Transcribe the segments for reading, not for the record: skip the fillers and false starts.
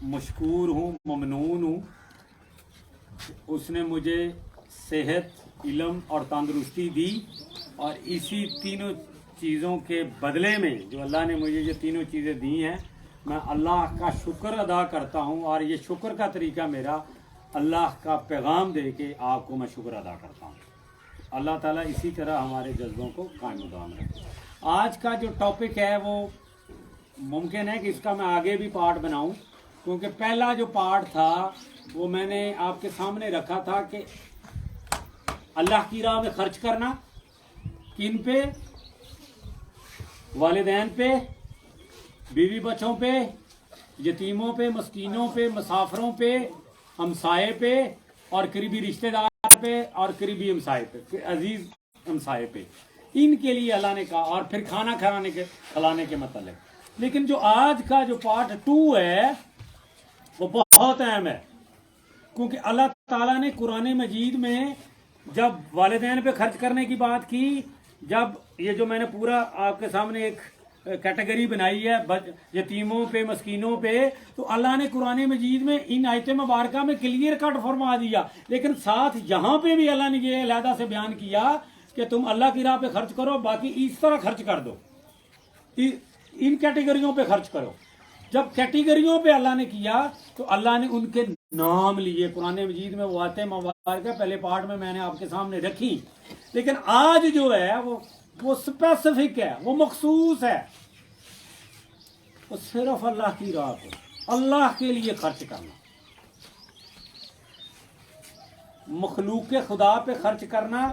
مشکور ہوں، ممنون ہوں. اس نے مجھے صحت، علم اور تندرستی دی، اور اسی تینوں چیزوں کے بدلے میں جو اللہ نے مجھے یہ تینوں چیزیں دی ہیں، میں اللہ کا شکر ادا کرتا ہوں. اور یہ شکر کا طریقہ میرا اللہ کا پیغام دے کے آپ کو میں شکر ادا کرتا ہوں. اللہ تعالیٰ اسی طرح ہمارے جذبوں کو قائم و دائم رکھے. آج کا جو ٹاپک ہے وہ ممکن ہے کہ اس کا میں آگے بھی پارٹ بناؤں، کیونکہ پہلا جو پارٹ تھا وہ میں نے آپ کے سامنے رکھا تھا کہ اللہ کی راہ میں خرچ کرنا کن پہ؟ والدین پہ، بیوی بچوں پہ، یتیموں پہ، مسکینوں پہ، مسافروں پہ، ہمسائے پہ، اور قریبی رشتہ دار پہ، اور قریبی ہمسائے پہ، عزیز ہمسائے پہ. ان کے لیے اللہ نے کہا. اور پھر کھانا کھلانے کے متعلق. لیکن جو آج کا جو پارٹ 2 ہے وہ بہت اہم ہے، کیونکہ اللہ تعالیٰ نے قرآن مجید میں جب والدین پہ خرچ کرنے کی بات کی، جب یہ جو میں نے پورا آپ کے سامنے ایک کیٹیگری بنائی ہے یتیموں پہ، مسکینوں پہ، تو اللہ نے قرآن مجید میں ان آیت مبارکہ میں کلیئر کٹ فرما دیا. لیکن ساتھ یہاں پہ بھی اللہ نے یہ علیحدہ سے بیان کیا کہ تم اللہ کی راہ پہ خرچ کرو، باقی اس طرح خرچ کر دو، ان کیٹیگریوں پہ خرچ کرو. جب کیٹیگریوں پہ اللہ نے کیا تو اللہ نے ان کے نام لیے. قرآن مجید میں وہ آتے مبارکہ پہلے پارٹ میں نے آپ کے سامنے رکھی. لیکن آج جو ہے وہ سپیسیفک ہے، وہ مخصوص ہے. وہ صرف اللہ کی راہ پہ، اللہ کے لیے خرچ کرنا، مخلوق خدا پہ خرچ کرنا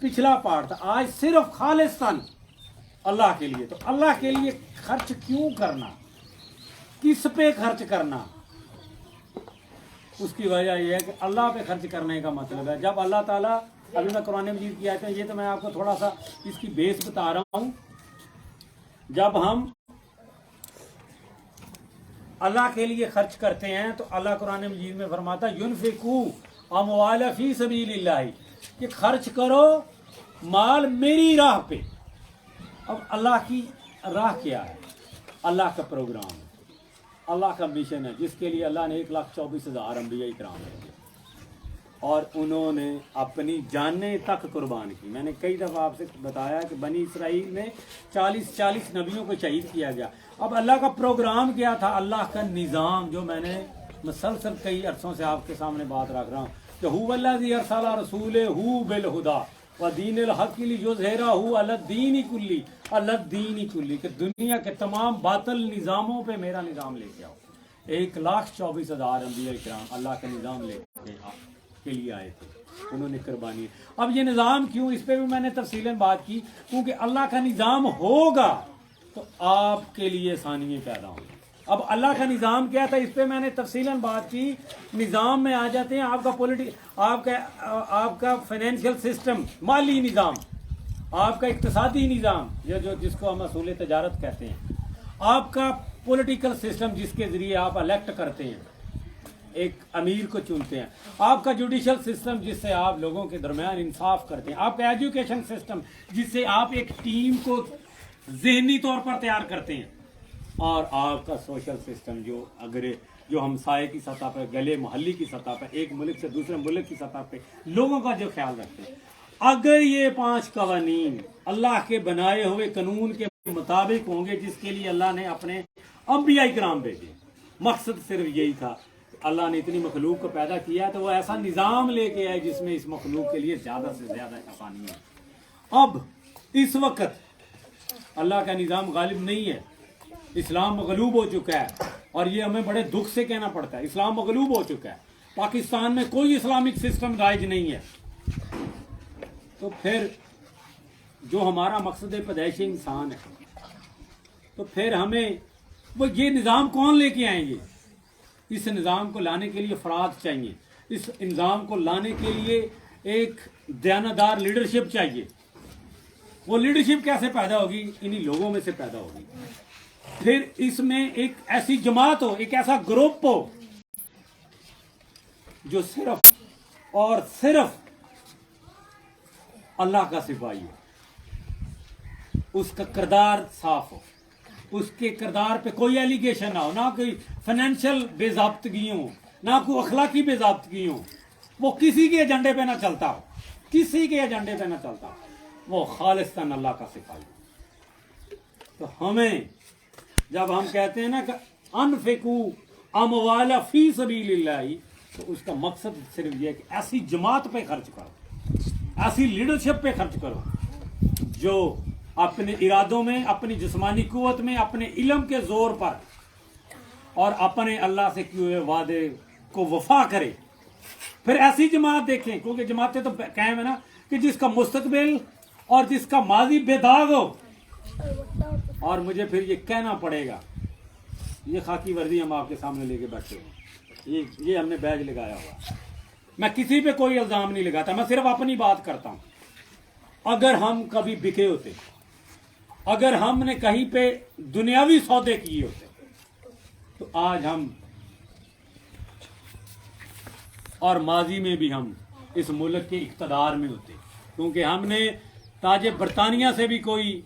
پچھلا پارٹ تھا. آج صرف خالصاً اللہ کے لیے. تو اللہ کے لیے خرچ کیوں کرنا، کس پہ خرچ کرنا؟ اس کی وجہ یہ ہے کہ اللہ پہ خرچ کرنے کا مطلب ہے جب اللہ تعالیٰ، ابھی میں قرآن مجید کی آیت ہے، یہ تو میں آپ کو تھوڑا سا اس کی بیس بتا رہا ہوں. جب ہم اللہ کے لیے خرچ کرتے ہیں تو اللہ قرآن مجید میں فرماتا ہے يُنْفِقُوا أَمْوَالَ فِي سَبِيلِ اللَّهِ، کہ خرچ کرو مال میری راہ پہ. اب اللہ کی راہ کیا ہے؟ اللہ کا پروگرام ہے، اللہ کا مشن ہے، جس کے لیے اللہ نے 1,24,000 انبیاء کرام بھیجے، اور انہوں نے اپنی جانیں تک قربان کی. میں نے کئی دفعہ آپ سے بتایا کہ بنی اسرائیل میں 40 نبیوں کو شہید کیا گیا. اب اللہ کا پروگرام کیا تھا؟ اللہ کا نظام، جو میں نے مسلسل کئی عرصوں سے آپ کے سامنے بات رکھ رہا ہوں کہ هو الذی ارسل رسولہ بالہدی ودین الحق لیظہرہ علی الدین کلی، کہ دنیا کے تمام باطل نظاموں پہ میرا نظام لے کے آؤ. 1,24,000 انبیاء کرام اللہ کا نظام لے کے لیے آئے تھے، انہوں نے قربانی. اب یہ نظام کیوں، اس پہ بھی میں نے تفصیلاً بات کی، کیونکہ اللہ کا نظام ہوگا تو آپ کے لیے آسانیاں پیدا ہوں. اب اللہ کا نظام کیا تھا، اس پہ میں نے تفصیلاً بات کی. نظام میں آ جاتے ہیں آپ کا فائنینشیل سسٹم، مالی نظام، آپ کا اقتصادی نظام، جس کو ہم اصول تجارت کہتے ہیں، آپ کا پولیٹیکل سسٹم جس کے ذریعے آپ الیکٹ کرتے ہیں، ایک امیر کو چنتے ہیں، آپ کا جوڈیشل سسٹم جس سے آپ لوگوں کے درمیان انصاف کرتے ہیں، آپ کا ایجوکیشن سسٹم جس سے آپ ایک ٹیم کو ذہنی طور پر تیار کرتے ہیں، اور آپ کا سوشل سسٹم جو ہمسائے کی سطح پہ، گلے محلی کی سطح پہ، ایک ملک سے دوسرے ملک کی سطح پہ لوگوں کا جو خیال رکھتے ہیں. اگر یہ 5 قوانین اللہ کے بنائے ہوئے قانون کے مطابق ہوں گے جس کے لیے اللہ نے اپنے انبیاء کرام بھیجے، مقصد صرف یہی تھا، اللہ نے اتنی مخلوق کو پیدا کیا تو وہ ایسا نظام لے کے آئے جس میں اس مخلوق کے لیے زیادہ سے زیادہ آسانی ہے. اب اس وقت اللہ کا نظام غالب نہیں ہے، اسلام مغلوب ہو چکا ہے، اور یہ ہمیں بڑے دکھ سے کہنا پڑتا ہے، اسلام مغلوب ہو چکا ہے. پاکستان میں کوئی اسلامک سسٹم رائج نہیں ہے. تو پھر جو ہمارا مقصد پیدائش انسان ہے، تو پھر ہمیں وہ یہ نظام کون لے کے آئیں گے؟ اس نظام کو لانے کے لیے افراد چاہیے، اس نظام کو لانے کے لیے ایک دیانتدار لیڈرشپ چاہیے. وہ لیڈرشپ کیسے پیدا ہوگی؟ انہی لوگوں میں سے پیدا ہوگی. پھر اس میں ایک ایسی جماعت ہو، ایک ایسا گروپ ہو جو صرف اور صرف اللہ کا سپاہی ہو، اس کا کردار صاف ہو، اس کے کردار پہ کوئی ایلیگیشن نہ ہو، نہ کوئی فائنینشیل بے ضابطگی ہو، نہ کوئی اخلاقی بے ضابطگی ہو، وہ کسی کے ایجنڈے پہ نہ چلتا ہو، کسی کے ایجنڈے پہ نہ چلتا ہو، وہ خالصتاً اللہ کا سپاہی ہو۔ تو ہمیں جب ہم کہتے ہیں نا کہ انفقوا اموال فی سبیل اللہ، تو اس کا مقصد صرف یہ ہے کہ ایسی جماعت پہ خرچ کرو، ایسی لیڈرشپ پہ خرچ کرو جو اپنے ارادوں میں، اپنی جسمانی قوت میں، اپنے علم کے زور پر اور اپنے اللہ سے کیے ہوئے وعدے کو وفا کرے۔ پھر ایسی جماعت دیکھیں، کیونکہ جماعتیں تو قائم ہے نا، کہ جس کا مستقبل اور جس کا ماضی بے داغ ہو۔ اور مجھے پھر یہ کہنا پڑے گا، یہ خاکی وردی ہم آپ کے سامنے لے کے بیٹھے ہیں، یہ ہم نے بیج لگایا ہوا، میں کسی پہ کوئی الزام نہیں لگاتا، میں صرف اپنی بات کرتا ہوں۔ اگر ہم کبھی بکے ہوتے، اگر ہم نے کہیں پہ دنیاوی سودے کیے ہوتے، تو آج ہم اور ماضی میں بھی ہم اس ملک کے اقتدار میں ہوتے، کیونکہ ہم نے تاج برطانیہ سے بھی کوئی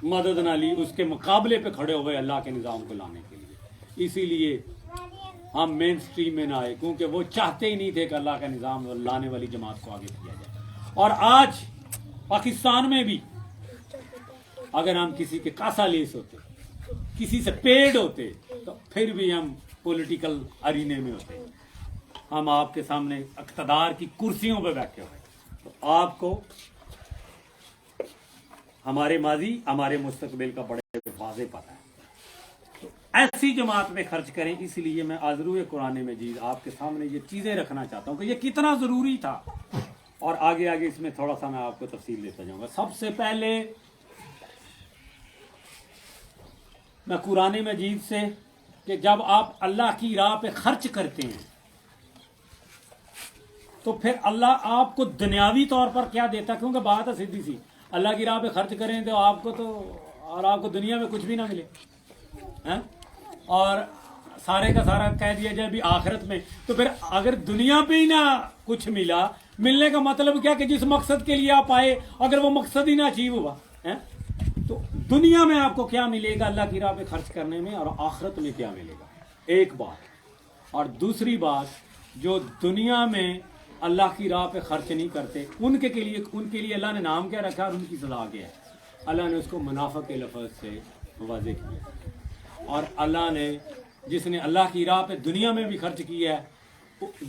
مدد نہ لی، اس کے مقابلے پہ کھڑے ہوئے اللہ کے نظام کو لانے کے لیے۔ اسی لیے ہم مین سٹریم میں نہ آئے، کیونکہ وہ چاہتے ہی نہیں تھے کہ اللہ کا نظام لانے والی جماعت کو آگے کیا جائے۔ اور آج پاکستان میں بھی اگر ہم کسی کے کاسا لیس ہوتے، کسی سے پیڈ ہوتے، تو پھر بھی ہم پولیٹیکل ارینے میں ہوتے، ہم آپ کے سامنے اقتدار کی کرسیوں پہ بیٹھے ہوئے، تو آپ کو ہمارے ماضی، ہمارے مستقبل کا بڑے واضح پتہ ہے۔ تو ایسی جماعت میں خرچ کریں، اس لیے میں آذروئے قرآن مجید آپ کے سامنے یہ چیزیں رکھنا چاہتا ہوں کہ یہ کتنا ضروری تھا، اور آگے آگے اس میں تھوڑا سا میں آپ کو تفصیل دیتا جاؤں گا۔ سب سے پہلے میں قرآن مجید سے، کہ جب آپ اللہ کی راہ پہ خرچ کرتے ہیں تو پھر اللہ آپ کو دنیاوی طور پر کیا دیتا ہے، کیونکہ بات ہے سیدھی سی، اللہ کی راہ پہ خرچ کریں تو آپ کو دنیا میں کچھ بھی نہ ملے، اور سارے کا سارا کہہ دیا جائے بھی آخرت میں، تو پھر اگر دنیا پہ ہی نہ کچھ ملا، ملنے کا مطلب کیا کہ جس مقصد کے لیے آپ آئے اگر وہ مقصد ہی نہ اچیو ہوا، تو دنیا میں آپ کو کیا ملے گا اللہ کی راہ پہ خرچ کرنے میں، اور آخرت میں کیا ملے گا، ایک بات۔ اور دوسری بات، جو دنیا میں اللہ کی راہ پہ خرچ نہیں کرتے، ان کے لیے اللہ نے نام کیا رکھا اور ان کی سزا کیا ہے؟ اللہ نے اس کو منافق کے لفظ سے واضح کیا، اور اللہ نے جس نے اللہ کی راہ پہ دنیا میں بھی خرچ کیا ہے،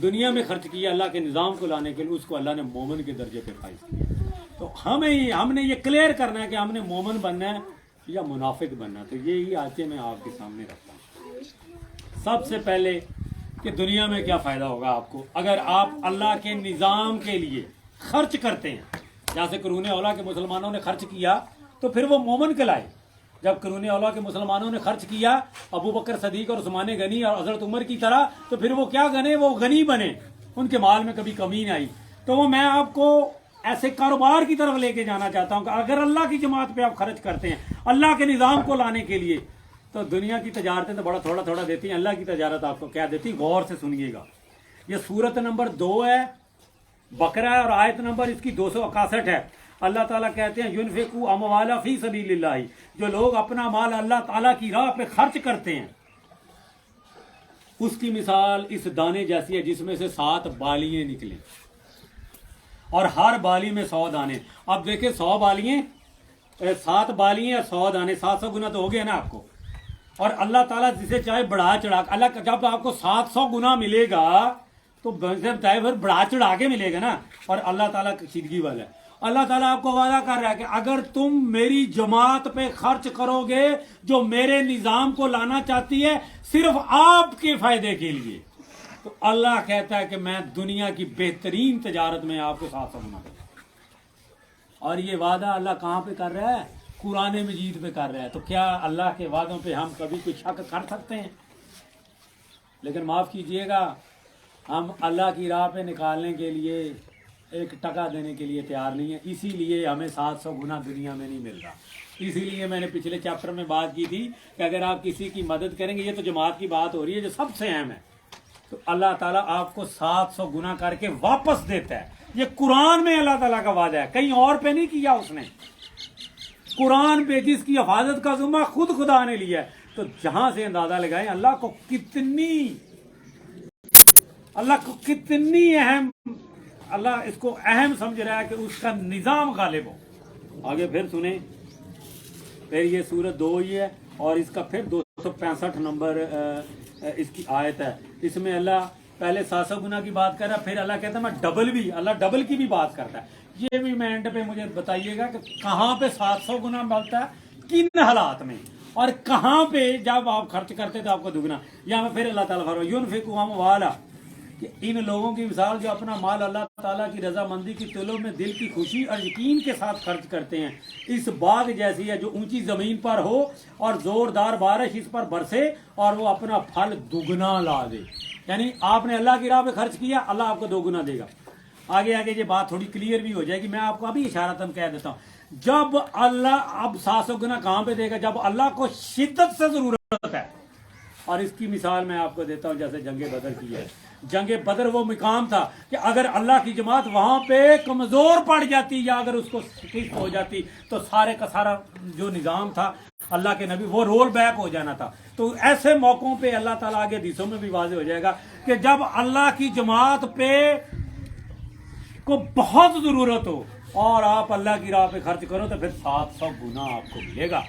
دنیا میں خرچ کیا اللہ کے نظام کو لانے کے لیے، اس کو اللہ نے مومن کے درجے پہ فائز کیا۔ تو ہم نے یہ کلیئر کرنا ہے کہ ہم نے مومن بننا ہے یا منافق بننا ہے۔ تو یہی آج میں آپ کے سامنے رکھتا ہوں۔ سب سے پہلے کہ دنیا میں کیا فائدہ ہوگا آپ کو اگر آپ اللہ کے نظام کے لیے خرچ کرتے ہیں، جیسے قرون اولیٰ کے مسلمانوں نے خرچ کیا تو پھر وہ مومن کہلائے۔ جب قرون اولیٰ کے مسلمانوں نے خرچ کیا ابو بکر صدیق اور عثمان غنی اور حضرت عمر کی طرح، تو پھر وہ کیا گنے، وہ غنی بنے، ان کے مال میں کبھی کمی نہیں آئی۔ تو وہ میں آپ کو ایسے کاروبار کی طرف لے کے جانا چاہتا ہوں کہ اگر اللہ کی جماعت پہ آپ خرچ کرتے ہیں اللہ کے نظام کو لانے کے لیے، تو دنیا کی تجارتیں تو بڑا تھوڑا تھوڑا دیتی ہیں، اللہ کی تجارت آپ کو کیا دیتی، غور سے سنیے گا۔ یہ سورت نمبر 2 ہے، بقرہ ہے، اور آیت نمبر اس کی 261 ہے۔ اللہ تعالیٰ کہتے ہیں ينفقوا اموالا فی سبیل اللہ، جو لوگ اپنا مال اللہ تعالیٰ کی راہ پہ خرچ کرتے ہیں، اس کی مثال اس دانے جیسی ہے جس میں سے 7 بالیاں نکلیں، اور ہر بالی میں 100 دانے۔ اب دیکھیں 100 بالیاں، 7 بالیاں اور 100 دانے، 700 گنا تو ہو گیا نا آپ کو۔ اور اللہ تعالیٰ جسے چاہے بڑھا چڑھا، اللہ جب آپ کو 700 گنا ملے گا تو پھر بڑھا چڑھا کے ملے گا نا، اور اللہ تعالیٰ کشیدگی والا ہے۔ اللہ تعالیٰ آپ کو وعدہ کر رہا ہے کہ اگر تم میری جماعت پہ خرچ کرو گے جو میرے نظام کو لانا چاہتی ہے صرف آپ کے فائدے کے لیے، تو اللہ کہتا ہے کہ میں دنیا کی بہترین تجارت میں آپ کو 700 گنا دوں گا۔ اور یہ وعدہ اللہ کہاں پہ کر رہا ہے؟ قرآن مجید پہ کر رہا ہے۔ تو کیا اللہ کے وعدوں پہ ہم کبھی کوئی شک کر سکتے ہیں؟ لیکن معاف کیجئے گا، ہم اللہ کی راہ پہ نکالنے کے لیے 1 ٹکا دینے کے لیے تیار نہیں ہے، اسی لیے ہمیں 700 گنا دنیا میں نہیں مل رہا۔ اسی لیے میں نے پچھلے چیپٹر میں بات کی تھی کہ اگر آپ کسی کی مدد کریں گے، یہ تو جماعت کی بات ہو رہی ہے جو سب سے اہم ہے، تو اللہ تعالیٰ آپ کو 700 گنا کر کے واپس دیتا ہے۔ یہ قرآن میں اللہ تعالیٰ کا وعدہ ہے، کہیں اور پہ نہیں کیا اس نے۔ قرآن پہ جس کی حفاظت کا ذمہ خود خدا نے لیا ہے، تو جہاں سے اندازہ لگائیں اللہ کو کتنی اہم، اللہ اس کو اہم سمجھ رہا ہے کہ اس کا نظام غالب ہو۔ آگے پھر سنیں، پھر یہ سورت 2 ہی ہے اور اس کا پھر 265 نمبر اس کی آیت ہے۔ اس میں اللہ پہلے 700 گنا کی بات کر رہا ہے، پھر اللہ کہتا ہے میں ڈبل بھی، اللہ ڈبل کی بھی بات کرتا ہے۔ یہ بھی میں اینڈ پہ مجھے بتائیے گا کہ کہاں پہ 700 گنا ملتا ہے، کن حالات میں، اور کہاں پہ جب آپ خرچ کرتے تو آپ کو دگنا۔ یہاں پھر اللہ تعالیٰ فرماتا ہے ينفق اموالا، کہ ان لوگوں کی مثال جو اپنا مال اللہ تعالیٰ کی رضامندی کی طلب میں دل کی خوشی اور یقین کے ساتھ خرچ کرتے ہیں، اس باغ جیسی ہے جو اونچی زمین پر ہو اور زوردار بارش اس پر برسے اور وہ اپنا پھل دگنا لا دے۔ یعنی آپ نے اللہ کی راہ پہ خرچ کیا، اللہ آپ کو 2 گنا دے گا۔ آگے یہ بات تھوڑی کلیئر بھی ہو جائے گی، میں آپ کو ابھی اشارتاً کہہ دیتا ہوں۔ جب اللہ اب 700 گنا کہاں پہ دے گا؟ جب اللہ کو شدت سے ضرورت ہے۔ اور اس کی مثال میں آپ کو دیتا ہوں جیسے جنگ بدر کی ہے۔ جنگ بدر وہ مقام تھا کہ اگر اللہ کی جماعت وہاں پہ کمزور پڑ جاتی یا اگر اس کو شکست ہو جاتی تو سارے کا سارا جو نظام تھا اللہ کے نبی وہ رول بیک ہو جانا تھا۔ تو ایسے موقعوں پہ اللہ تعالیٰ آگے حدیثوں میں بھی واضح ہو جائے گا کہ جب اللہ کی جماعت پہ کو بہت ضرورت ہو اور آپ اللہ کی راہ پہ خرچ کرو تو پھر 700 گنا آپ کو ملے گا۔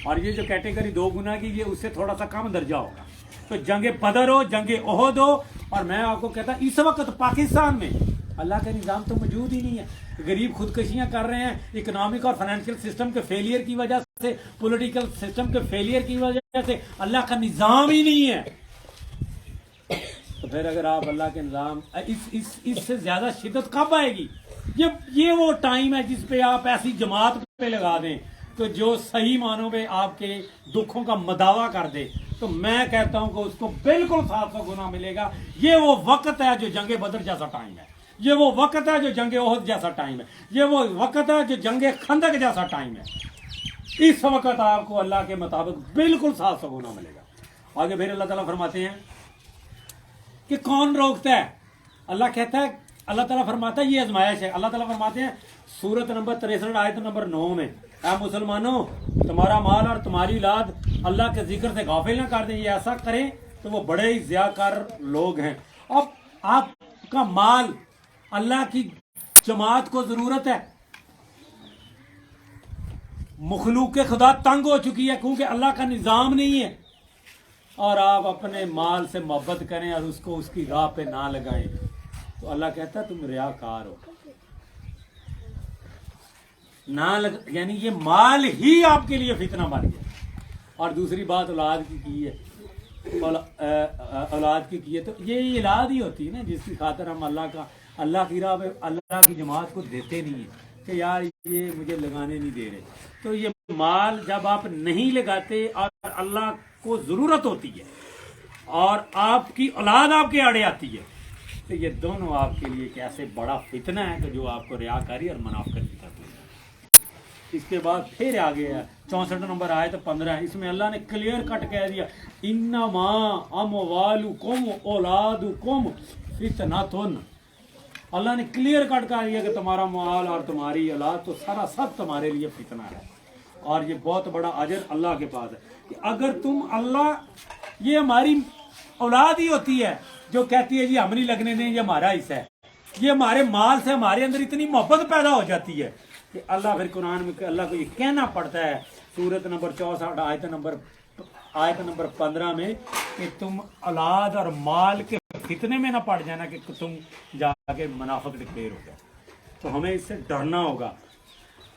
اور یہ جو کیٹیگری 2 گنا کی، یہ اس سے تھوڑا سا کم درجہ ہوگا۔ تو جنگ بدر ہو، جنگ احد ہو، اور میں آپ کو کہتا اس وقت پاکستان میں اللہ کا نظام تو موجود ہی نہیں ہے۔ غریب خودکشیاں کر رہے ہیں اکنامک اور فائنینشیل سسٹم کے فیلئر کی وجہ سے، پولیٹیکل سسٹم کے فیلئر کی وجہ سے، اللہ کا نظام ہی نہیں ہے۔ تو پھر اگر آپ اللہ کے نظام اس سے زیادہ شدت کب آئے گی؟ یہ وہ ٹائم ہے جس پہ آپ ایسی جماعت پہ لگا دیں تو جو صحیح معنوں پہ آپ کے دکھوں کا مداوع کر دے، تو میں کہتا ہوں کہ اس کو بالکل 700 گنا ملے گا۔ یہ وہ وقت ہے جو جنگ بدر جیسا ٹائم ہے، یہ وہ وقت ہے جو جنگ احد جیسا ٹائم ہے، یہ وہ وقت ہے جو جنگ خندق جیسا ٹائم ہے۔ اس وقت آپ کو اللہ کے مطابق بالکل 700 گنا ملے گا۔ آگے پھر اللہ تعالیٰ فرماتے ہیں کہ کون روکتا ہے؟ اللہ کہتا ہے، اللہ تعالیٰ فرماتا ہے یہ آزمائش ہے۔ اللہ تعالیٰ فرماتے ہیں سورت نمبر 63 آیت نمبر 9 میں، اے مسلمانوں تمہارا مال اور تمہاری اولاد اللہ کے ذکر سے غافل نہ کر دیں، یہ ایسا کریں تو وہ بڑے ہی ضیاءکار لوگ ہیں۔ اب آپ کا مال، اللہ کی جماعت کو ضرورت ہے، مخلوق خدا تنگ ہو چکی ہے کیونکہ اللہ کا نظام نہیں ہے، اور آپ اپنے مال سے محبت کریں اور اس کو اس کی راہ پہ نہ لگائیں، تو اللہ کہتا ہے تم ریاکار ہو۔ یعنی یہ مال ہی آپ کے لیے فتنہ بن گیا۔ اور دوسری بات اولاد کی ہے، اولاد کی ہے، تو یہ اولاد ہی ہوتی ہے نا جس کی خاطر ہم اللہ کی راہ پہ اللہ کی جماعت کو دیتے نہیں ہیں کہ یار یہ مجھے لگانے نہیں دے رہے۔ تو یہ مال جب آپ نہیں لگاتے اور اللہ کو ضرورت ہوتی ہے اور آپ کی اولاد آپ کے آڑے آتی ہے، تو یہ دونوں آپ کے لیے ایک ایسے بڑا فتنہ ہے کہ جو آپ کو ریاکاری اور منافقت کی طرف لے جائے۔ اس کے بعد پھر آگے ہے 64 نمبر آیت 15، اس میں اللہ نے کلیئر کٹ کہہ دیا انما اموالکم اولادکم فتنۃ۔ اللہ نے کلیئر کٹ کہہ دیا کہ تمہارا مال اور تمہاری اولاد تو سارا سب تمہارے لیے فتنہ ہے، اور یہ بہت بڑا اجر اللہ کے پاس ہے کہ اگر تم اللہ، یہ ہماری اولاد ہی ہوتی ہے جو کہتی ہے جی ہم نہیں لگنے دیں، یہ ہمارا حصہ ہے۔ یہ ہمارے مال سے ہمارے اندر اتنی محبت پیدا ہو جاتی ہے کہ اللہ پھر قرآن میں اللہ کو یہ کہنا پڑتا ہے سورت نمبر 64 آیت نمبر 15 میں کہ تم اولاد اور مال کے فتنے میں نہ پڑ جانا کہ تم جا کے منافق ڈکلیئر ہو جائے۔ تو ہمیں اس سے ڈرنا ہوگا۔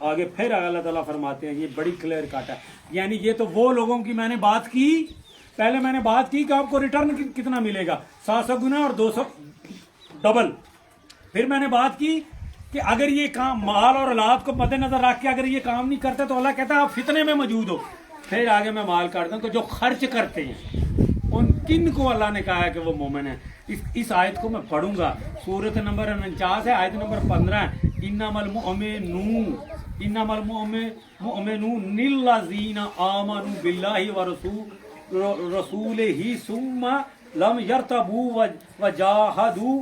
آگے پھر اللہ تعالیٰ فرماتے ہیں، یہ بڑی کلیئر کٹ ہے، یعنی یہ تو وہ لوگوں کی میں نے بات کی، پہلے میں نے بات کی کہ آپ کو ریٹرن کتنا ملے گا، 700 گنا اور 200 ڈبل۔ پھر میں نے بات کی کہ اگر یہ کام مال اور اولاد کو مد نظر رکھ کے اگر یہ کام نہیں کرتے تو اللہ کہتا ہے آپ فتنے میں موجود ہو۔ پھر آگے میں مال کرتا ہوں کہ جو خرچ کرتے ہیں ان کن کو اللہ نے کہا ہے کہ وہ مومن ہیں۔ اس آیت کو میں پڑھوں گا، سورت نمبر 49 ہے، آیت نمبر 15 ہے، انما المؤمنون الذین آمنوا باللہ ورسولہ ثم لم یرتبوا وجاہدوا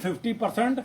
50%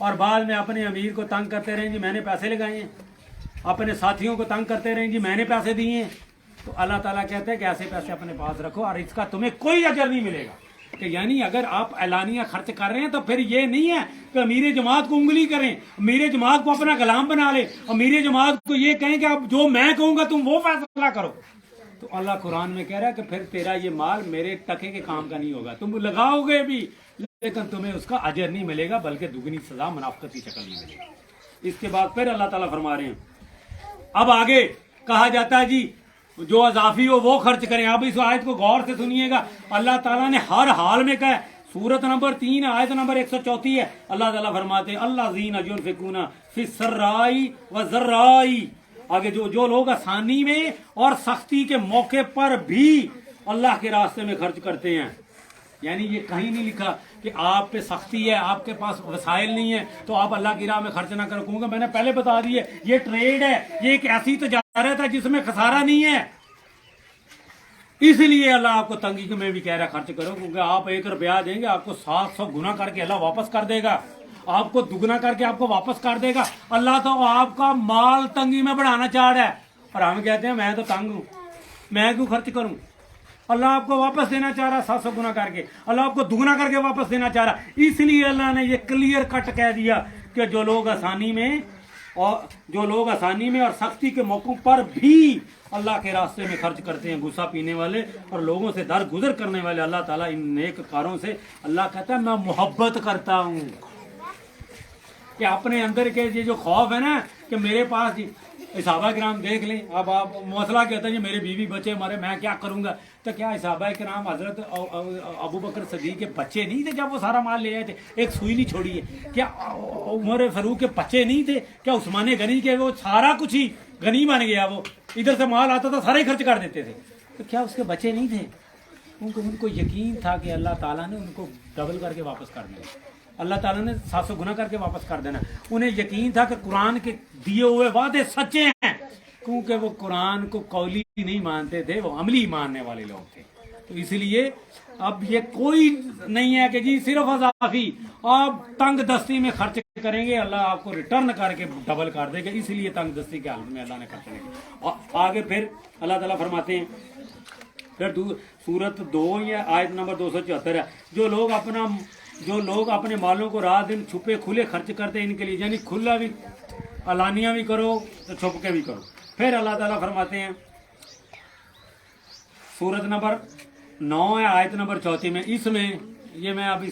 اور بعد میں اپنے امیر کو تنگ کرتے رہیں جی میں نے پیسے لگائے ہیں، اپنے ساتھیوں کو تنگ کرتے رہیں جی میں نے پیسے دیے ہیں، تو اللہ تعالیٰ کہتے ہیں کہ ایسے پیسے اپنے پاس رکھو اور اس کا تمہیں کوئی اجر نہیں ملے گا. کہ یعنی اگر آپ اعلانیہ خرچ کر رہے ہیں تو پھر یہ نہیں ہے کہ امیر جماعت کو انگلی کریں، امیر جماعت کو اپنا غلام بنا لیں، امیر جماعت کو یہ کہیں کہ اب جو میں کہوں گا تم وہ فیصلہ کرو. تو اللہ قرآن میں کہہ رہا ہے کہ پھر تیرا یہ مال میرے ٹکے کے کام کا نہیں ہوگا، تم لگاؤ گے بھی لیکن تمہیں اس کا اجر نہیں ملے گا بلکہ دگنی سزا منافقت کی شکل میں ملے گا. اس کے بعد پھر اللہ تعالیٰ فرما رہے ہیں اب آگے کہا جاتا ہے جی جو اضافی ہو وہ خرچ کریں. اب اس آیت کو غور سے سنیے گا، اللہ تعالیٰ نے ہر حال میں کہا ہے. سورت نمبر 3 آیت نمبر 134 ہے. اللہ تعالیٰ فرماتے ہیں اللہ زین ينفقون فی السرائی والضرائی. آگے جو لوگ آسانی میں اور سختی کے موقع پر بھی اللہ کے راستے میں خرچ کرتے ہیں. یعنی یہ کہیں نہیں لکھا کہ آپ پہ سختی ہے، آپ کے پاس وسائل نہیں ہے تو آپ اللہ کی راہ میں خرچ نہ کرو. کیونکہ میں نے پہلے بتا دی ہے یہ ٹریڈ ہے، یہ ایک ایسی تجارت ہے جس میں خسارہ نہیں ہے. اس لیے اللہ آپ کو تنگی میں بھی کہہ رہا ہے خرچ کرو، کیونکہ آپ 1 روپیہ دیں گے آپ کو 700 گنا کر کے اللہ واپس کر دے گا، آپ کو دگنا کر کے آپ کو واپس کر دے گا. اللہ تو آپ کا مال تنگی میں بڑھانا چاہ رہا ہے اور ہم کہتے ہیں میں تو تنگ ہوں، میں کیوں خرچ کروں. اللہ آپ کو واپس دینا چاہ رہا 700 گنا کر کے، اللہ آپ کو دگنا کر کے واپس دینا چاہ رہا. اس لیے اللہ نے یہ کلیئر کٹ کہہ دیا کہ جو لوگ آسانی میں اور سختی کے موقعوں پر بھی اللہ کے راستے میں خرچ کرتے ہیں، غصہ پینے والے اور لوگوں سے درگزر کرنے والے، اللہ تعالیٰ ان نیک کاروں سے اللہ کہتا ہے میں محبت کرتا ہوں. کہ اپنے اندر کے یہ جو خوف ہے نا کہ میرے پاس صحابہ کرام دیکھ لیں. اب آپ مسئلہ کہتا ہے جی میرے بیوی بچے مارے میں کیا کروں گا. تو کیا صحابہ کرام حضرت ابو بکر صدیق کے بچے نہیں تھے جب وہ سارا مال لے آئے تھے؟ ایک سوئی نہیں چھوڑی ہے. کیا عمر فاروق کے بچے نہیں تھے؟ کیا عثمان غنی کے وہ سارا کچھ ہی غنی بن گیا، وہ ادھر سے مال آتا تھا سارا ہی خرچ کر دیتے تھے. تو کیا اس کے بچے نہیں تھے؟ ان کو یقین تھا کہ اللہ تعالیٰ نے ان کو ڈبل کر کے واپس کر دیا، اللہ تعالیٰ نے 700 گنا کر کے واپس کر دینا. انہیں یقین تھا کہ قرآن کے دیے ہوئے وعدے سچے ہیں، کیونکہ وہ قرآن کو قولی نہیں مانتے تھے، وہ عملی ماننے والے لوگ تھے. تو اس لیے اب یہ کوئی نہیں ہے کہ جی صرف اضافی آپ تنگ دستی میں خرچ کریں گے اللہ آپ کو ریٹرن کر کے ڈبل کر دے گا. اس لیے تنگ دستی کے حالت میں اللہ نے خرچ نہیں. آگے پھر اللہ تعالیٰ فرماتے ہیں پھر سورت 2 یا آیت نمبر 274 ہے جو لوگ اپنے مالوں کو رات دن چھپے کھلے خرچ کرتے ہیں ان کے لیے، یعنی کھلا بھی علانیہ بھی کرو تو چھپ کے بھی کرو. پھر اللہ تعالیٰ فرماتے ہیں سورت نمبر 9 ہے آیت نمبر 34 میں، اس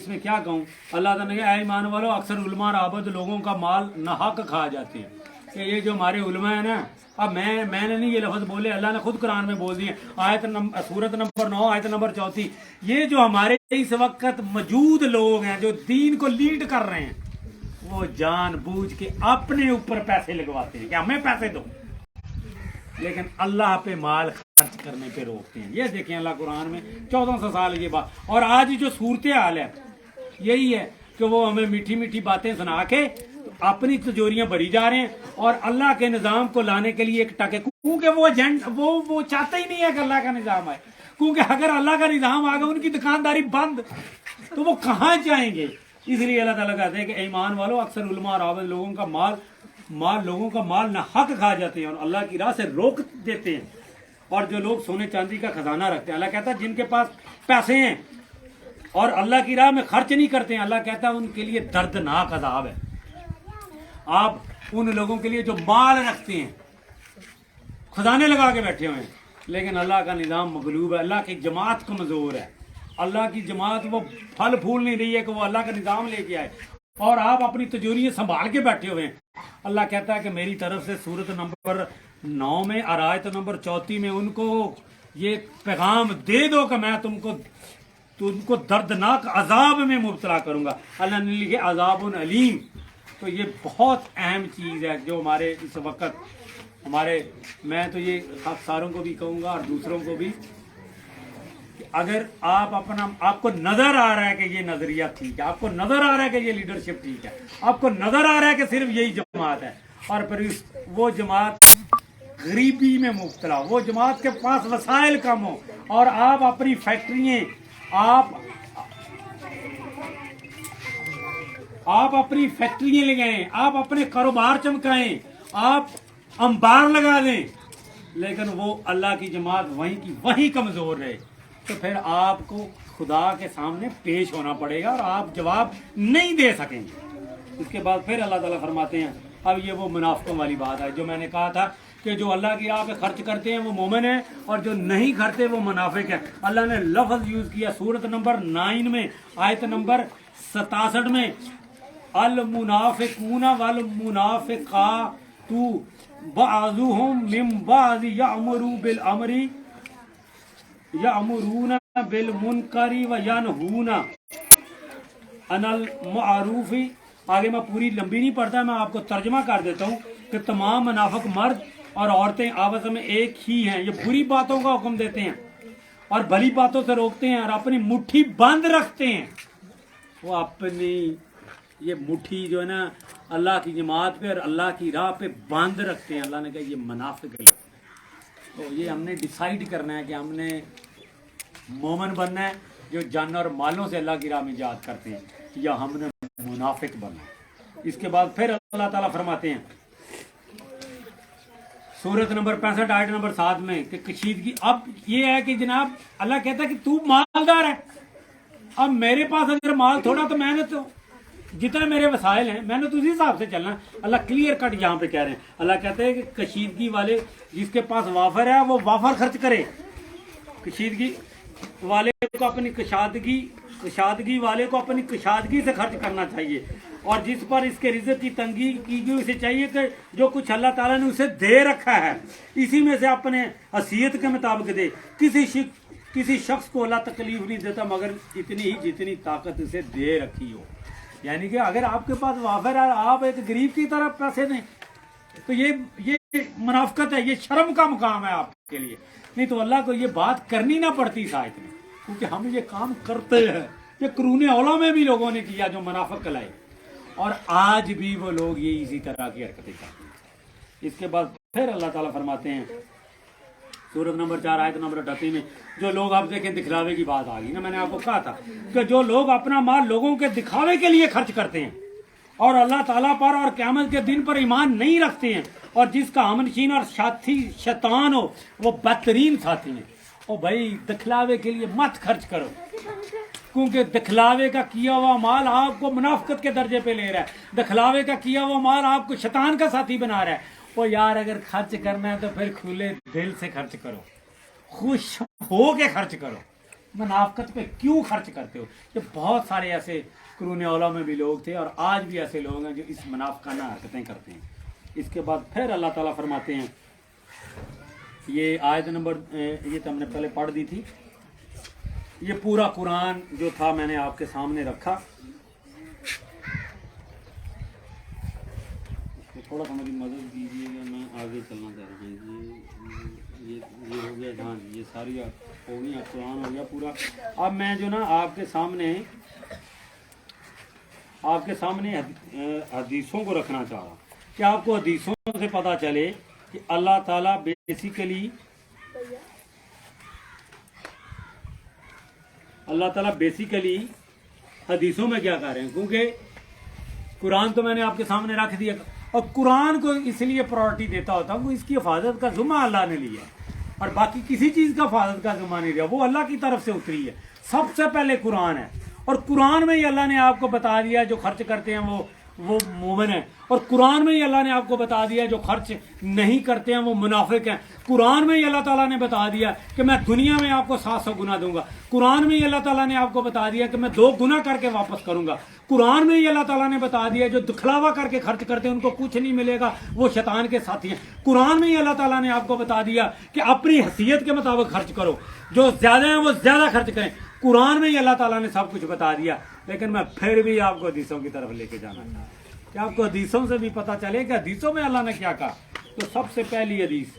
میں کیا کہوں. اللہ تعالیٰ نے اے ایمان والو اکثر علماء اور عابد لوگوں کا مال ناحق کھا جاتے ہیں. کہ یہ جو ہمارے علماء ہیں نا، اب میں نے نہیں یہ لفظ بولے، اللہ نے خود قرآن میں بول دیے. سورت نمبر 9 آیت نمبر 34، یہ جو ہمارے اس وقت موجود لوگ ہیں جو دین کو لیڈ کر رہے ہیں وہ جان بوجھ کے اپنے اوپر پیسے لگواتے ہیں کہ ہمیں پیسے دو، لیکن اللہ پہ مال خرچ کرنے پہ روکتے ہیں. یہ دیکھیں اللہ قرآن میں 1400 سال یہ بات. اور آج جو صورتحال ہے یہی ہے کہ وہ ہمیں میٹھی میٹھی باتیں سنا کے اپنی تجوریاں بھری جا رہے ہیں اور اللہ کے نظام کو لانے کے لیے ایک ٹکے، کیونکہ وہ چاہتے ہی نہیں ہے کہ اللہ کا نظام آئے. کیونکہ اگر اللہ کا نظام آ گیا ان کی دکانداری بند تو وہ کہاں جائیں گے. اس لیے اللہ تعالیٰ کہتے ہیں کہ ایمان والو اکثر علماء اور عابد لوگوں کا مال نہ حق کھا جاتے ہیں اور اللہ کی راہ سے روک دیتے ہیں. اور جو لوگ سونے چاندی کا خزانہ رکھتے ہیں، اللہ کہتا ہے جن کے پاس پیسے ہیں اور اللہ کی راہ میں خرچ نہیں کرتے ہیں، اللہ کہتا ہے ان کے لیے دردناک عذاب ہے. آپ ان لوگوں کے لیے جو مال رکھتے ہیں، خزانے لگا کے بیٹھے ہوئے ہیں، لیکن اللہ کا نظام مغلوب ہے، اللہ کی جماعت کمزور ہے، اللہ کی جماعت وہ پھل پھول نہیں رہی ہے کہ وہ اللہ کا نظام لے کے آئے، اور آپ اپنی تجوریاں سنبھال کے بیٹھے ہوئے ہیں. اللہ کہتا ہے کہ میری طرف سے سورت نمبر 9 میں اور آیت نمبر 34 میں ان کو یہ پیغام دے دو کہ میں تم کو دردناک عذاب میں مبتلا کروں گا. اللہ نے لکھے عذاب علیم. تو یہ بہت اہم چیز ہے جو ہمارے اس وقت میں تو یہ افسروں کو بھی کہوں گا اور دوسروں کو بھی کہ اگر آپ کو نظر آ رہا ہے کہ یہ نظریہ ٹھیک ہے، آپ کو نظر آ رہا ہے کہ یہ لیڈرشپ ٹھیک ہے، آپ کو نظر آ رہا ہے کہ صرف یہی جماعت ہے، اور پھر وہ جماعت غریبی میں مبتلا، وہ جماعت کے پاس وسائل کم ہو اور آپ اپنی فیکٹریاں آپ اپنی فیکٹریاں لگائیں، آپ اپنے کاروبار چمکائیں، آپ انبار لگا دیں، لیکن وہ اللہ کی جماعت وہیں کی وہیں کمزور رہے، تو پھر آپ کو خدا کے سامنے پیش ہونا پڑے گا اور آپ جواب نہیں دے سکیں گے۔ اس کے بعد پھر اللہ تعالیٰ فرماتے ہیں، اب یہ وہ منافقوں والی بات ہے جو میں نے کہا تھا کہ جو اللہ کی راہ پہ خرچ کرتے ہیں وہ مومن ہیں اور جو نہیں کرتے وہ منافق ہیں۔ اللہ نے لفظ یوز کیا سورت نمبر 9 میں آیت نمبر 67 میں، المنافقون والمنافقات بعضهم من بعض یأمرون بالمنکر وینہون عن المعروف۔ آگے میں پوری لمبی نہیں پڑھتا، میں آپ کو ترجمہ کر دیتا ہوں کہ تمام منافق مرد اور عورتیں آپس میں ایک ہی ہیں، یہ بری باتوں کا حکم دیتے ہیں اور بھلی باتوں سے روکتے ہیں اور اپنی مٹھی بند رکھتے ہیں۔ وہ اپنی یہ مٹھی جو ہے نا اللہ کی جماعت پہ اور اللہ کی راہ پہ بند رکھتے ہیں۔ اللہ نے کہا یہ منافق ہے۔ تو یہ ہم نے ڈیسائیڈ کرنا ہے کہ ہم نے مومن بننا ہے جو جان اور مالوں سے اللہ کی راہ میں جہاد کرتے ہیں، یا ہم نے منافق بننا ہے۔ اس کے بعد پھر اللہ تعالیٰ فرماتے ہیں سورت نمبر 65 آیت نمبر 7 میں کہ کشیدگی۔ اب یہ ہے کہ جناب اللہ کہتا ہے کہ تو مالدار ہے، اب میرے پاس اگر مال تھوڑا تو میں نے تو جتنے میرے وسائل ہیں میں نے تو اسی حساب سے چلنا۔ اللہ کلیئر کٹ یہاں پہ کہہ رہے ہیں، اللہ کہتے ہیں کہ کشیدگی والے جس کے پاس وافر ہے وہ وافر خرچ کرے، کشیدگی والے کو اپنی کشادگی والے کو اپنی کشادگی سے خرچ کرنا چاہیے، اور جس پر اس کے رزق کی تنگی کی گئی اسے چاہیے کہ جو کچھ اللہ تعالیٰ نے اسے دے رکھا ہے اسی میں سے اپنے حیثیت کے مطابق دے۔ کسی شخص کو اللہ تکلیف نہیں دیتا مگر اتنی ہی جتنی طاقت اسے دے رکھی ہو۔ یعنی کہ اگر آپ کے پاس وافر ہے آپ ایک غریب کی طرف پیسے دیں تو یہ منافقت ہے، یہ شرم کا مقام ہے آپ کے لیے، نہیں تو اللہ کو یہ بات کرنی نہ پڑتی اس آیت میں، کیونکہ ہم یہ کام کرتے ہیں۔ یہ قرون اولا میں بھی لوگوں نے کیا جو منافق کہلائے، اور آج بھی وہ لوگ یہ اسی طرح کی حرکتیں کرتے ہیں۔ اس کے بعد پھر اللہ تعالیٰ فرماتے ہیں سورت نمبر 4 آیت نمبر 38 میں، جو لوگ آپ دیکھیں دکھلاوے کی بات آ گئی نا، میں نے آپ کو کہا تھا کہ جو لوگ اپنا مال لوگوں کے دکھاوے کے لیے خرچ کرتے ہیں اور اللہ تعالیٰ پر اور قیامت کے دن پر ایمان نہیں رکھتے ہیں، اور جس کا ہمنشین اور ساتھی شیطان ہو وہ بدترین ساتھی ہیں۔ او بھائی دکھلاوے کے لیے مت خرچ کرو، کیونکہ دکھلاوے کا کیا ہوا مال آپ کو منافقت کے درجے پہ لے رہا ہے، دکھلاوے کا کیا ہوا مال آپ کو شیطان کا ساتھی بنا رہا ہے۔ وہ یار اگر خرچ کرنا ہے تو پھر کھلے دل سے خرچ کرو، خوش ہو کے خرچ کرو، منافقت پہ کیوں خرچ کرتے ہو؟ کہ بہت سارے ایسے قرون اولا میں بھی لوگ تھے اور آج بھی ایسے لوگ ہیں جو اس منافقانہ حرکتیں کرتے ہیں۔ اس کے بعد پھر اللہ تعالیٰ فرماتے ہیں، یہ آیت نمبر یہ تو ہم نے پہلے پڑھ دی تھی، یہ پورا قرآن جو تھا میں نے آپ کے سامنے رکھا، تھوڑا سا میری مدد کیجیے گا، میں آگے چلنا چاہ رہا ہوں۔ یہ ہو گیا، ہاں یہ ساری ہو گئی، قرآن ہو گیا پورا۔ اب میں جو نا آپ کے سامنے حدیثوں کو رکھنا چاہ رہا ہوں کہ آپ کو حدیثوں سے پتہ چلے کہ اللہ تعالیٰ بیسیکلی حدیثوں میں کیا کر رہے ہیں، کیونکہ قرآن تو میں نے آپ کے سامنے رکھ دیا، اور قرآن کو اس لیے پرائرٹی دیتا ہوتا ہوں کہ اس کی حفاظت کا ذمہ اللہ نے لیا ہے، اور باقی کسی چیز کا حفاظت کا ذمہ نہیں لیا، وہ اللہ کی طرف سے اتری ہے۔ سب سے پہلے قرآن ہے، اور قرآن میں ہی اللہ نے آپ کو بتا دیا جو خرچ کرتے ہیں وہ مومن ہیں، اور قرآن میں ہی اللہ نے آپ کو بتا دیا جو خرچ نہیں کرتے ہیں وہ منافق ہیں۔ قرآن میں ہی اللہ تعالیٰ نے بتا دیا کہ میں دنیا میں آپ کو 700 گنا دوں گا، قرآن میں ہی اللہ تعالیٰ نے آپ کو بتا دیا کہ میں 2 گنا کر کے واپس کروں گا، قرآن میں ہی اللہ تعالیٰ نے بتا دیا جو دکھلاوا کر کے خرچ کرتے ہیں ان کو کچھ نہیں ملے گا، وہ شیطان کے ساتھی ہیں۔ قرآن میں ہی اللہ تعالیٰ نے آپ کو بتا دیا کہ اپنی حیثیت کے مطابق خرچ کرو، جو زیادہ ہیں وہ زیادہ خرچ کریں، قرآن میں ہی اللہ تعالیٰ نے سب کچھ بتا دیا۔ لیکن میں پھر بھی آپ کو حدیثوں کی طرف لے کے جانا چاہتا ہوں کہ آپ کو حدیثوں سے بھی پتہ چلے کہ حدیثوں میں اللہ نے کیا کہا۔ تو سب سے پہلی حدیث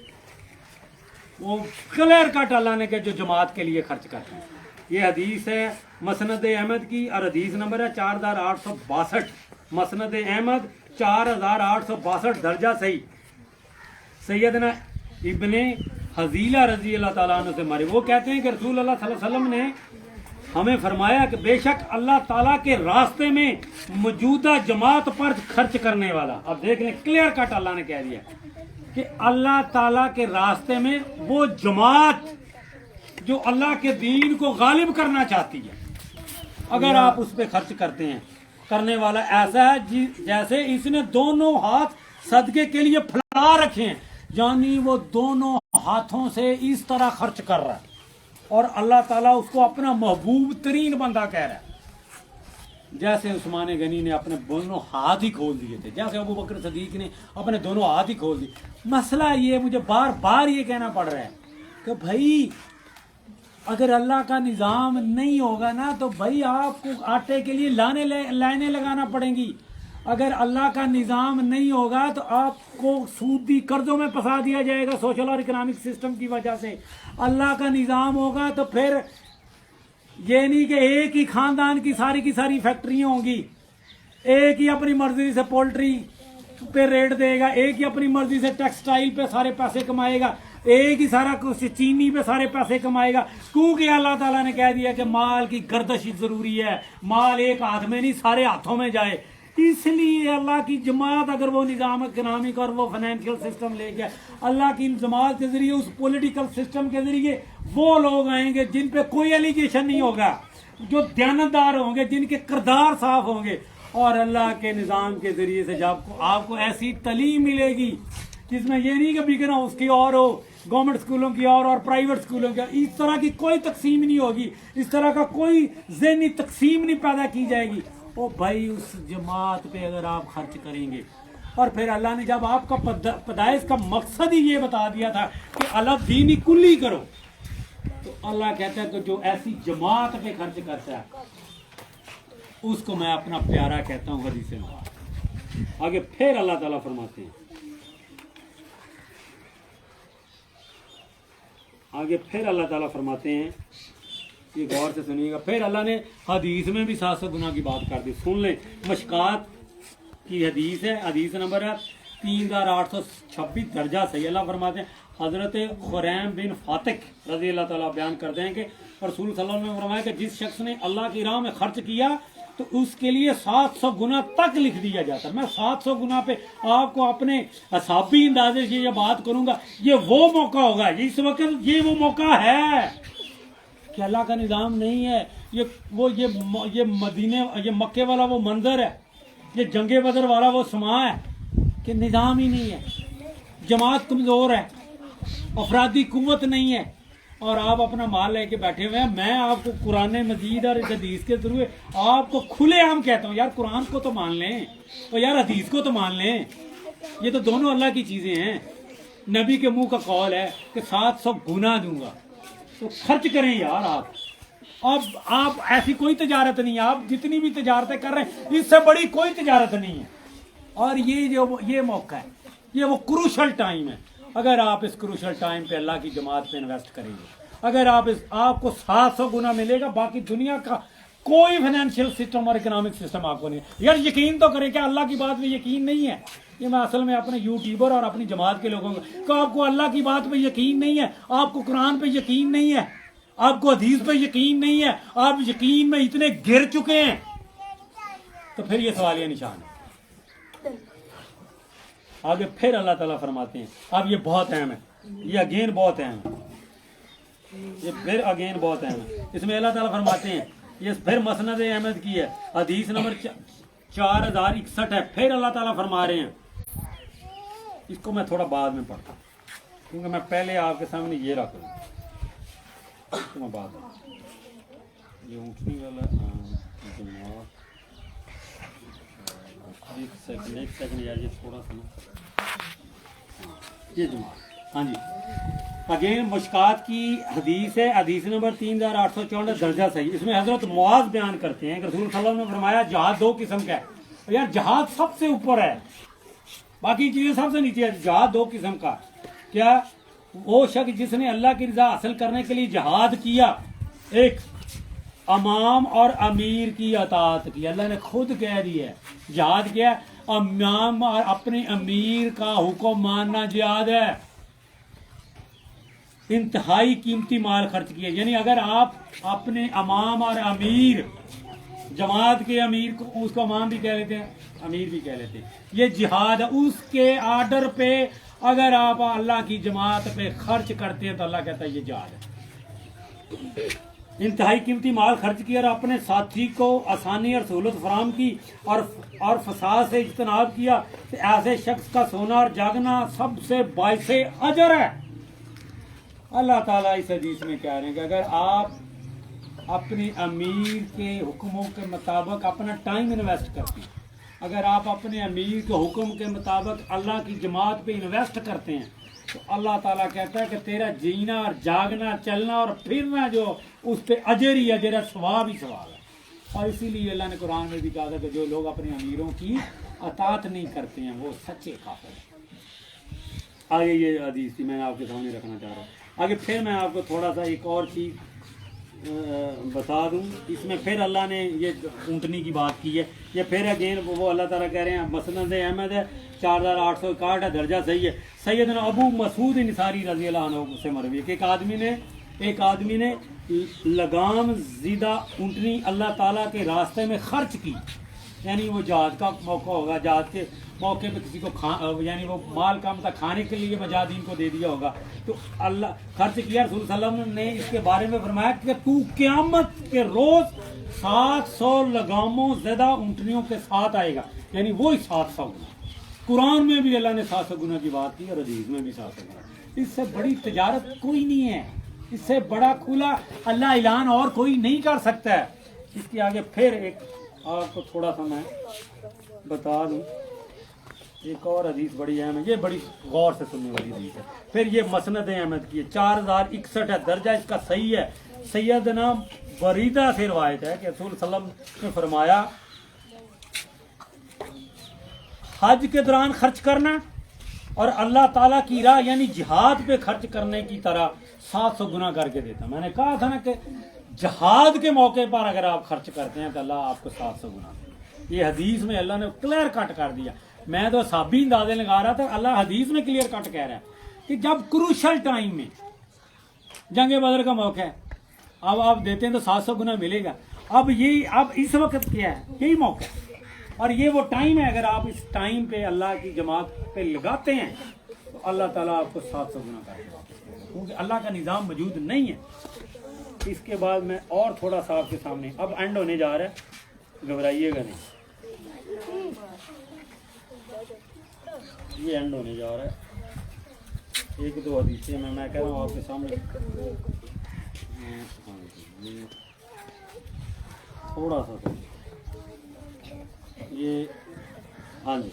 وہ کلیئر کٹ اللہ نے کہ جو جماعت کے لیے خرچ کرتے ہیں، یہ حدیث ہے مسند احمد کی، اور حدیث نمبر ہے 4862، مسند احمد 4862 درجہ صحیح، سیدنا ابن حزیلہ رضی اللہ تعالیٰ عنہ سے مارے۔ وہ کہتے ہیں کہ رسول اللہ صلی اللہ علیہ وسلم نے ہمیں فرمایا کہ بے شک اللہ تعالیٰ کے راستے میں موجودہ جماعت پر خرچ کرنے والا. اب دیکھ لیں کلیئر کٹ اللہ نے کہہ دیا کہ اللہ تعالیٰ کے راستے میں وہ جماعت جو اللہ کے دین کو غالب کرنا چاہتی ہے، اگر آپ اس پہ خرچ کرتے ہیں، کرنے والا ایسا ہے جیسے اس نے دونوں ہاتھ صدقے کے لیے پھیلا رکھے ہیں، یعنی وہ دونوں ہاتھوں سے اس طرح خرچ کر رہا ہے اور اللہ تعالیٰ اس کو اپنا محبوب ترین بندہ کہہ رہا ہے. جیسے عثمان غنی نے اپنے دونوں ہاتھ ہی کھول دیے تھے، جیسے ابو بکر صدیق نے اپنے دونوں ہاتھ ہی کھول دیے. مسئلہ یہ مجھے بار بار یہ کہنا پڑ رہا ہے کہ بھائی اگر اللہ کا نظام نہیں ہوگا نا تو بھائی آپ کو آٹے کے لیے لائنیں لگانا پڑیں گی. اگر اللہ کا نظام نہیں ہوگا تو آپ کو سودی قرضوں میں پھنسا دیا جائے گا سوشل اور اکنامک سسٹم کی وجہ سے. اللہ کا نظام ہوگا تو پھر یہ نہیں کہ ایک ہی خاندان کی ساری فیکٹریاں ہوں گی، ایک ہی اپنی مرضی سے پولٹری پہ ریٹ دے گا، ایک ہی اپنی مرضی سے ٹیکسٹائل پہ سارے پیسے کمائے گا، ایک ہی سارا کچھ چینی پہ سارے پیسے کمائے گا. کیونکہ اللہ تعالیٰ نے کہہ دیا کہ مال کی گردش ضروری ہے، مال ایک ہاتھ میں نہیں سارے ہاتھوں میں جائے. اس لیے اللہ کی جماعت اگر وہ نظام اکنامک اور وہ فائنینشیل سسٹم لے کے اللہ کی جماعت کے ذریعے اس پولیٹیکل سسٹم کے ذریعے وہ لوگ آئیں گے جن پہ کوئی ایلیگیشن نہیں ہوگا، جو دیانتدار ہوں گے، جن کے کردار صاف ہوں گے، اور اللہ کے نظام کے ذریعے سے جب آپ کو ایسی تعلیم ملے گی جس میں یہ نہیں کہ بگن ہاؤس کی اور ہو، گورنمنٹ اسکولوں کی اور پرائیویٹ اسکولوں کی، اس طرح کی کوئی تقسیم نہیں ہوگی، اس طرح کا کوئی ذہنی تقسیم نہیں پیدا کی جائے گی. او بھائی اس جماعت پہ اگر آپ خرچ کریں گے، اور پھر اللہ نے جب آپ کا پیدائش کا مقصد ہی یہ بتا دیا تھا کہ اللہ دینی کلی کرو، تو اللہ کہتا ہے کہ جو ایسی جماعت پہ خرچ کرتا ہے اس کو میں اپنا پیارا کہتا ہوں. حدیث میں آگے پھر اللہ تعالیٰ فرماتے ہیں، آگے پھر اللہ تعالیٰ فرماتے ہیں، یہ غور سے سنیے گا. پھر اللہ نے حدیث میں بھی 700 گنا کی بات کر دی. سن لیں، مشکات کی حدیث ہے، حدیث نمبر ہے 3826 درجہ صحیح. اللہ فرماتے ہیں حضرت خریم بن فاتق رضی اللہ تعالیٰ بیان کرتے ہیں کہ رسول صلی اللہ علیہ وسلم نے فرمایا کہ جس شخص نے اللہ کی راہ میں خرچ کیا تو اس کے لیے 700 گنا تک لکھ دیا جاتا ہے. میں 700 گنا پہ آپ کو اپنے حسابی اندازے سے یہ بات کروں گا. یہ وہ موقع ہوگا، اس وقت یہ وہ موقع ہے کہ اللہ کا نظام نہیں ہے. یہ مدینے، یہ مکے والا وہ منظر ہے، یہ جنگ بدر والا وہ سما ہے کہ نظام ہی نہیں ہے، جماعت کمزور ہے، افرادی قوت نہیں ہے، اور آپ اپنا مال لے کے بیٹھے ہوئے ہیں. میں آپ کو قرآن مجید اور حدیث کے ذریعے آپ کو کھلے عام کہتا ہوں، یار قرآن کو تو مان لیں اور یار حدیث کو تو مان لیں. یہ تو دونوں اللہ کی چیزیں ہیں. نبی کے منہ کا قول ہے کہ 700 گنا دوں گا، تو خرچ کریں یار. اب آپ ایسی کوئی تجارت نہیں ہے، آپ جتنی بھی تجارتیں کر رہے ہیں اس سے بڑی کوئی تجارت نہیں ہے. اور یہ موقع ہے، یہ وہ کروشل ٹائم ہے. اگر آپ اس کروشل ٹائم پہ اللہ کی جماعت پہ انویسٹ کریں گے، اگر آپ کو 700 گنا ملے گا. باقی دنیا کا کوئی فائنینشیل سسٹم اور اکنامک سسٹم آپ کو نہیں. یار یقین تو کریں کہ اللہ کی بات میں یقین نہیں ہے. یہ میں اصل میں اپنے یوٹیوبر اور اپنی جماعت کے لوگوں کو کہ آپ کو اللہ کی بات پہ یقین نہیں ہے، آپ کو قرآن پہ یقین نہیں ہے، آپ کو حدیث پہ یقین نہیں ہے، آپ یقین میں اتنے گر چکے ہیں، تو پھر یہ سوالیہ نشان ہے. آگے پھر اللہ تعالیٰ فرماتے ہیں، اب یہ بہت اہم ہے، یہ اگین بہت اہم ہے، یہ پھر اگین بہت اہم ہے. اس میں اللہ تعالیٰ فرماتے ہیں، یہ پھر مسند احمد کی ہے، حدیث نمبر 4061 ہے. پھر اللہ تعالیٰ فرما رہے ہیں، اس کو میں تھوڑا بعد میں پڑھتا ہوں کیونکہ میں پہلے آپ کے سامنے یہ رکھ لوں، اس کو میں بعد میں یہ اونٹنی والا ایک سیکنڈ یار، یہ تھوڑا سا نا یہ جماعت. ہاں جی، اگین مشکات کی حدیث ہے، حدیث نمبر 3864 درجہ صحیح. اس میں حضرت معاذ بیان کرتے ہیں کہ رسول صلی اللہ علیہ وسلم نے فرمایا جہاد 2 قسم کا ہے. یار جہاد سب سے اوپر ہے، باقی چیزیں سب سے نیچے ہے. جہاد 2 قسم کا، کیا؟ وہ شخص جس نے اللہ کی رضا حاصل کرنے کے لیے جہاد کیا، ایک امام اور امیر کی اطاعت کی. اللہ نے خود کہہ دیا ہے جہاد کیا ہے، امام اور اپنے امیر کا حکم ماننا جہاد ہے. انتہائی قیمتی مال خرچ کیا. یعنی اگر آپ اپنے امام اور امیر جماعت کے امیر کو، اس کو امام بھی کہہ لیتے ہیں امیر بھی کہہ لیتے ہیں، یہ جہاد ہے، اس کے آرڈر پہ اگر آپ اللہ کی جماعت پہ خرچ کرتے ہیں تو اللہ کہتا ہے یہ جہاد ہے. انتہائی قیمتی مال خرچ کیا اور اپنے ساتھی کو آسانی اور سہولت فراہم کی اور فساد سے اجتناب کیا. ایسے شخص کا سونا اور جاگنا سب سے باعث اجر ہے. اللہ تعالیٰ اس حدیث میں کہہ رہے ہیں کہ اگر آپ اپنے امیر کے حکموں کے مطابق اپنا ٹائم انویسٹ کرتے ہیں، اگر آپ اپنے امیر کے حکم کے مطابق اللہ کی جماعت پہ انویسٹ کرتے ہیں تو اللہ تعالیٰ کہتا ہے کہ تیرا جینا اور جاگنا، چلنا اور پھرنا جو اس پہ اجر ہی اجر ہے، ثواب ہی ثواب ہے. اور اسی لیے اللہ نے قرآن میں بھی کہا تھا کہ جو لوگ اپنے امیروں کی اطاعت نہیں کرتے ہیں وہ سچے کافر ہیں. آگے یہ حدیث تھی، میں آپ کے سامنے رکھنا چاہ رہا ہوں. آگے پھر میں آپ کو تھوڑا سا ایک اور چیز بتا دوں. اس میں پھر اللہ نے یہ اونٹنی کی بات کی ہے. یہ پھر اگین وہ اللہ تعالیٰ کہہ رہے ہیں مسند احمد ہے 4861 ہے، درجہ صحیح ہے. سیدنا ابو مسعود انصاری رضی اللہ عنہ سے مروی ہے کہ ایک آدمی نے لگام زیدہ اونٹنی اللہ تعالیٰ کے راستے میں خرچ کی. یعنی وہ جہاد کا موقع ہوگا، جہاد کے موقع پہ کسی کو یعنی وہ مال کم تھا، کھانے کے لیے مجاہدین کو دے دیا ہوگا تو اللہ خرچ کیا. رسول صلی اللہ علیہ وسلم نے اس کے بارے میں فرمایا کہ تو قیامت کے روز 700 لگاموں زیادہ اونٹنیوں کے ساتھ آئے گا. یعنی وہی 700 گنا. قرآن میں بھی اللہ نے 700 گنا کی بات کی اور حدیث میں بھی 700 گنا. اس سے بڑی تجارت کوئی نہیں ہے، اس سے بڑا کھلا اللہ اعلان اور کوئی نہیں کر سکتا ہے. اس کے آگے پھر ایک آپ کو تھوڑا سا میں بتا دوں، ایک اور حدیث بڑی اہم ہے، یہ بڑی غور سے سننے والی حدیث ہے. پھر یہ مسند احمد کی ہے، 4061 ہے، درجہ اس کا صحیح ہے. سیدنا بریدہ سے روایت ہے کہ رسول صلی اللہ علیہ وسلم نے فرمایا حج کے دوران خرچ کرنا اور اللہ تعالیٰ کی راہ یعنی جہاد پہ خرچ کرنے کی طرح 700 گنا کر کے دیتا. میں نے کہا تھا نا کہ جہاد کے موقع پر اگر آپ خرچ کرتے ہیں تو اللہ آپ کو 700 گنا. یہ حدیث میں اللہ نے کلیئر کٹ کر دیا. میں تو صحابی اندازے لگا رہا تھا، اللہ حدیث میں کلیئر کٹ کہہ رہا ہے کہ جب کروشل ٹائم میں جنگ بدر کا موقع ہے، اب آپ دیتے ہیں تو 700 گنا ملے گا. اب اس وقت کیا ہے، یہی موقع ہے اور یہ وہ ٹائم ہے. اگر آپ اس ٹائم پہ اللہ کی جماعت پہ لگاتے ہیں تو اللہ تعالیٰ آپ کو 700 گنا کر کے واپس کرے گا، کیونکہ اللہ کا نظام موجود نہیں ہے. اس کے بعد میں اور تھوڑا سا آپ کے سامنے اب اینڈ ہونے جا رہا ہے، گھبرائیے گا نہیں، یہ اینڈ ہونے جا رہا ہے. ایک دو حدیثیں میں کہہ رہا ہوں آپ کے سامنے تھوڑا سا یہ. ہاں جی،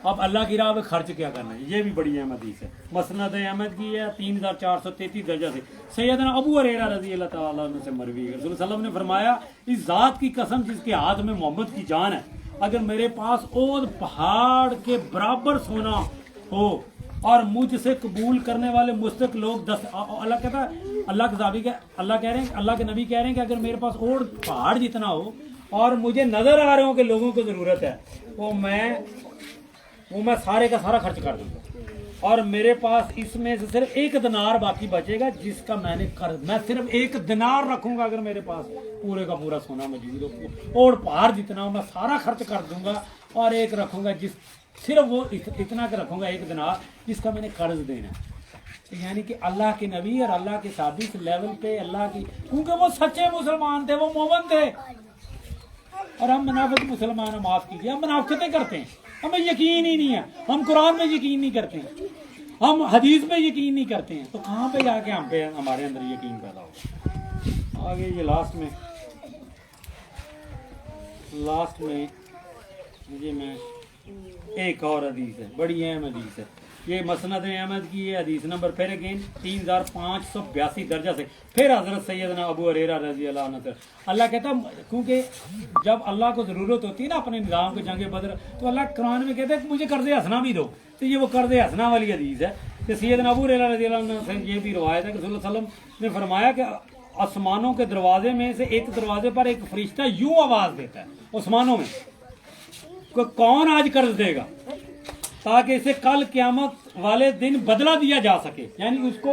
اب اللہ کی راہ پہ خرچ کیا کرنا ہے، یہ بھی بڑی اہم حدیث ہے. مسند احمد کی ہے 3433 درجہ سے. سیدنا ابو ہریرہ رضی اللہ تعالیٰ عنہ سے مروی ہے، رسول صلی اللہ علیہ وسلم نے فرمایا اس ذات کی قسم جس کے ہاتھ میں محمد کی جان ہے، اگر میرے پاس احد پہاڑ کے برابر سونا ہو اور مجھ سے قبول کرنے والے مستق لوگ اللہ کہتا ہے، اللہ کے صحابی اللہ کہہ رہے ہیں، اللہ کے نبی کہہ رہے ہیں کہ اگر میرے پاس احد پہاڑ جتنا ہو اور مجھے نظر آ رہے ہوں کہ لوگوں کو ضرورت ہے وہ میں سارے کا سارا خرچ کر دوں گا، اور میرے پاس اس میں سے صرف 1 دینار باقی بچے گا جس کا میں صرف 1 دینار رکھوں گا. اگر میرے پاس پورے کا پورا سونا موجود ہو اور پہاڑ جتنا ہو میں سارا خرچ کر دوں گا، اور 1 رکھوں گا جس صرف وہ اتنا کہ رکھوں گا 1 دینار جس کا میں نے قرض دینا ہے. یعنی کہ اللہ کے نبی اور اللہ کے صحابی کے لیول پہ اللہ کی، کیونکہ وہ سچے مسلمان تھے، وہ مومن تھے، اور ہم منافق مسلمان ہیں، معاف کیجیے، ہم منافقتیں کرتے ہیں، ہمیں یقین ہی نہیں ہے، ہم قرآن میں یقین نہیں کرتے ہیں، ہم حدیث میں یقین نہیں کرتے ہیں، تو کہاں پہ جا کے ہمارے اندر یقین پیدا ہوگا. آگے یہ لاسٹ میں مجھے میں ایک اور حدیث ہے، بڑی اہم حدیث ہے. یہ مسند احمد کی ہے، حدیث نمبر پھر اگین 3582 درجہ سے. پھر حضرت سیدنا ابو ہریرہ رضی اللہ عنہ سے اللہ کہتا، کیونکہ جب اللہ کو ضرورت ہوتی ہے نا اپنے نظام کو جنگ بدر، تو اللہ قرآن میں کہتا ہے کہ مجھے قرض حسنہ بھی دو. تو یہ وہ قرض حسنہ والی حدیث ہے کہ سیدنا ابو ہریرہ رضی اللہ عنہ سے یہ بھی روایت ہے کہ رسول اللہ صلی اللہ علیہ وسلم نے فرمایا کہ آسمانوں کے دروازے میں سے ایک دروازے پر ایک فرشتہ یوں آواز دیتا ہے آسمانوں میں کہ کون آج قرض دے گا تاکہ اسے کل قیامت والے دن بدلہ دیا جا سکے. یعنی اس کو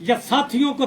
یا ساتھیوں کو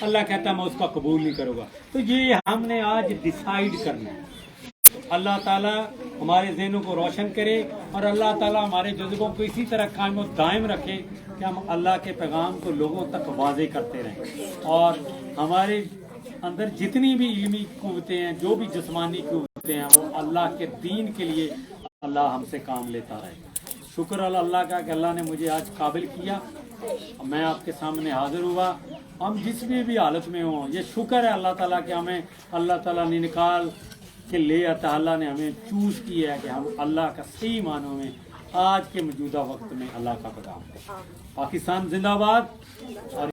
اللہ کہتا ہے میں اس کا قبول نہیں کروں گا. تو یہ ہم نے آج ڈیسائیڈ کرنا ہے. اللہ تعالیٰ ہمارے ذہنوں کو روشن کرے اور اللہ تعالیٰ ہمارے جذبوں کو اسی طرح قائم و دائم رکھے کہ ہم اللہ کے پیغام کو لوگوں تک واضح کرتے رہیں, اور ہمارے اندر جتنی بھی علمی قوتیں ہیں, جو بھی جسمانی قوتیں ہیں, وہ اللہ کے دین کے لیے اللہ ہم سے کام لیتا رہے. شکر اللہ کا کہ اللہ نے مجھے آج قابل کیا, میں آپ کے سامنے حاضر ہوا. ہم جس بھی حالت میں ہوں, یہ شکر ہے اللہ تعالیٰ کہ ہمیں اللہ تعالیٰ نے نکال کے لے آتا, اللہ نے ہمیں چوز کیا ہے کہ ہم اللہ کا صحیح معنوں میں آج کے موجودہ وقت میں اللہ کا پیغام دیں. پاکستان زندہ باد. اور